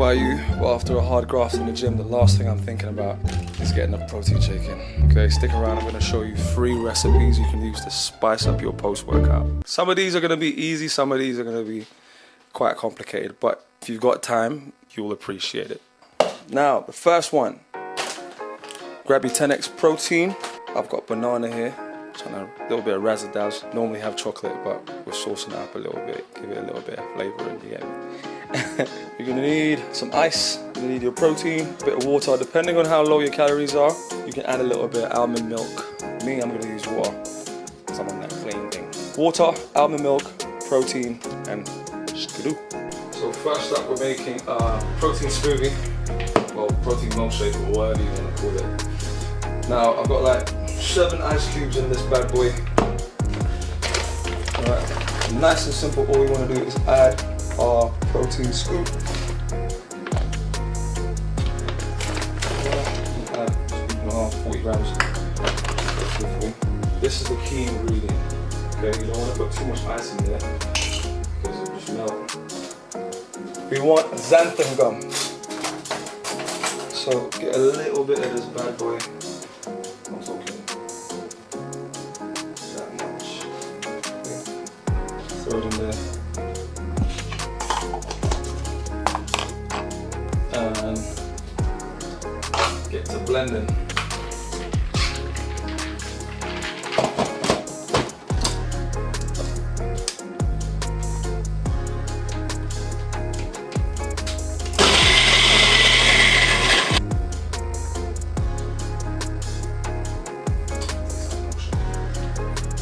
about you, but after a hard graft in the gym, the last thing I'm thinking about is getting a protein shake in. Okay, stick around. I'm going to show you 3 recipes you can use to spice up your post-workout. Some of these are going to be easy, some of these are going to be quite complicated, but if you've got time, you'll appreciate it. Now, the first one, grab your 10x protein. I've got banana here, trying a little bit of razzle-dazzle. Normally have chocolate, but we're saucing it up a little bit, give it a little bit of flavor in the end. You're gonna need some ice, you're gonna need your protein, a bit of water. Depending on how low your calories are, you can add a little bit of almond milk. Me, I'm gonna use water, because I'm on that clean thing. Water, almond milk, protein, and skidoo. So first up, we're making a protein smoothie, well, protein milkshake, or whatever you wanna call it. Now, I've got like 7 ice cubes in this bad boy. Alright, nice and simple. All we want to do is add our protein scoop. Add 40 grams. This is the key ingredient. Okay, you don't want to put too much ice in there because it'll just melt. We want xanthan gum. So get a little bit of this bad boy. I'm talking that much. Okay. Throw it in there. And get to blending.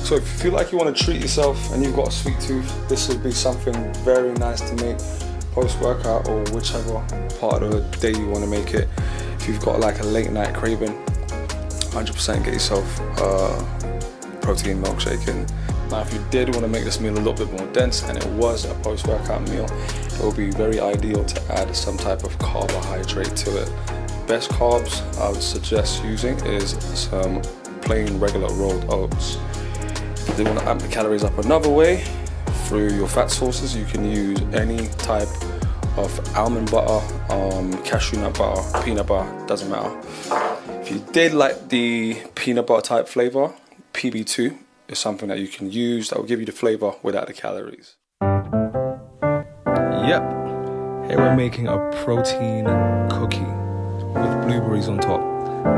So if you feel like you want to treat yourself and you've got a sweet tooth, this would be something very nice to make post-workout or whichever part of the day you want to make it. If you've got like a late night craving, 100% get yourself a protein milkshake in. Now if you did want to make this meal a little bit more dense and it was a post-workout meal, it would be very ideal to add some type of carbohydrate to it. Best carbs I would suggest using is some plain regular rolled oats. If you want to amp the calories up another way, through your fat sources, you can use any type of almond butter, cashew nut butter, peanut butter, doesn't matter. If you did like the peanut butter type flavor, PB2 is something that you can use that will give you the flavor without the calories. Yep, here we're making a protein cookie with blueberries on top.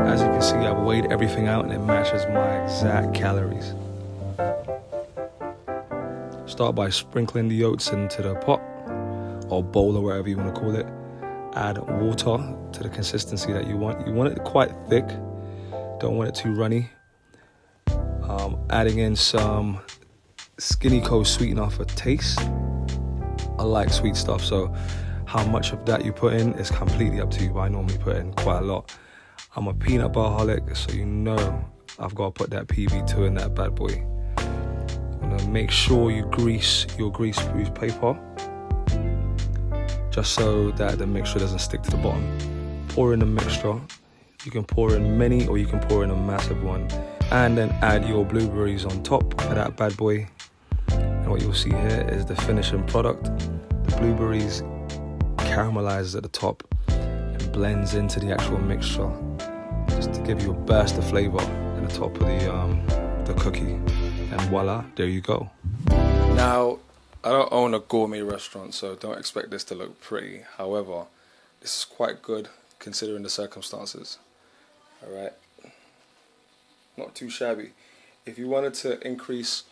As you can see, I've weighed everything out and it matches my exact calories. Start by sprinkling the oats into the pot or bowl or whatever you want to call it. Add water to the consistency that you want. You want it quite thick, don't want it too runny. Adding in some Skinny Co sweetener for taste. I like sweet stuff, so how much of that you put in is completely up to you, but I normally put in quite a lot. I'm a peanut butter holic, so you know I've got to put that PB2 in that bad boy. Make sure you grease your grease-proof paper just so that the mixture doesn't stick to the bottom. Pour in the mixture. You can pour in many or you can pour in a massive one, and then add your blueberries on top of that bad boy. And what you'll see here is the finishing product. The blueberries caramelizes at the top and blends into the actual mixture just to give you a burst of flavor in the top of the cookie. And voila, there you go. Now, I don't own a gourmet restaurant, so don't expect this to look pretty. However, this is quite good considering the circumstances. Alright? Not too shabby. If you wanted to increase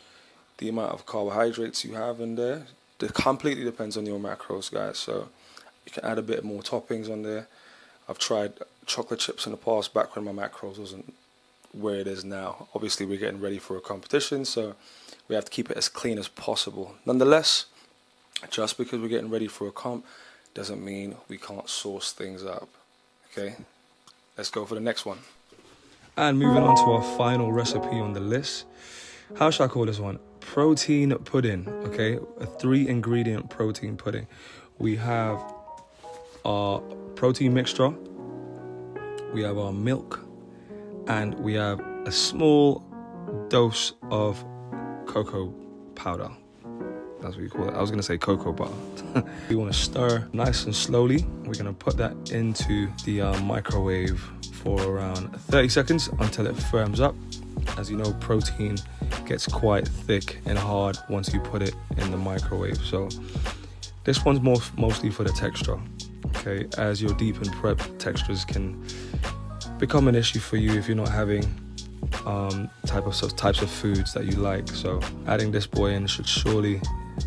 the amount of carbohydrates you have in there, it completely depends on your macros, guys. So you can add a bit more toppings on there. I've tried chocolate chips in the past back when my macros wasn't where it is now. Obviously we're getting ready for a competition, so we have to keep it as clean as possible. Nonetheless, just because we're getting ready for a comp doesn't mean we can't sauce things up. Okay, let's go for the next one. And moving on to our final recipe on the list. How should I call this one? Protein pudding. Okay, a 3-ingredient protein pudding. We have our protein mixture, we have our milk, and we have a small dose of cocoa powder. That's what you call it. I was gonna say cocoa butter. You wanna stir nice and slowly. We're gonna put that into the microwave for around 30 seconds until it firms up. As you know, protein gets quite thick and hard once you put it in the microwave. So this one's mostly for the texture, okay? As your deep and prep textures can become an issue for you if you're not having types of foods that you like. So adding this boy in should surely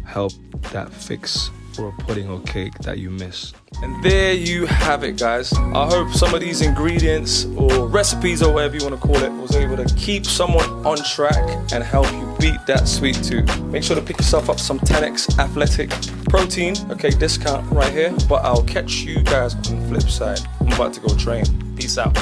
help that fix for a pudding or cake that you miss. And there you have it, guys. I hope some of these ingredients or recipes or whatever you want to call it was able to keep someone on track and help you beat that sweet tooth. Make sure to pick yourself up some 10x Athletic protein, okay, discount right here. But I'll catch you guys on the flip side. I'm about to go train. Peace out.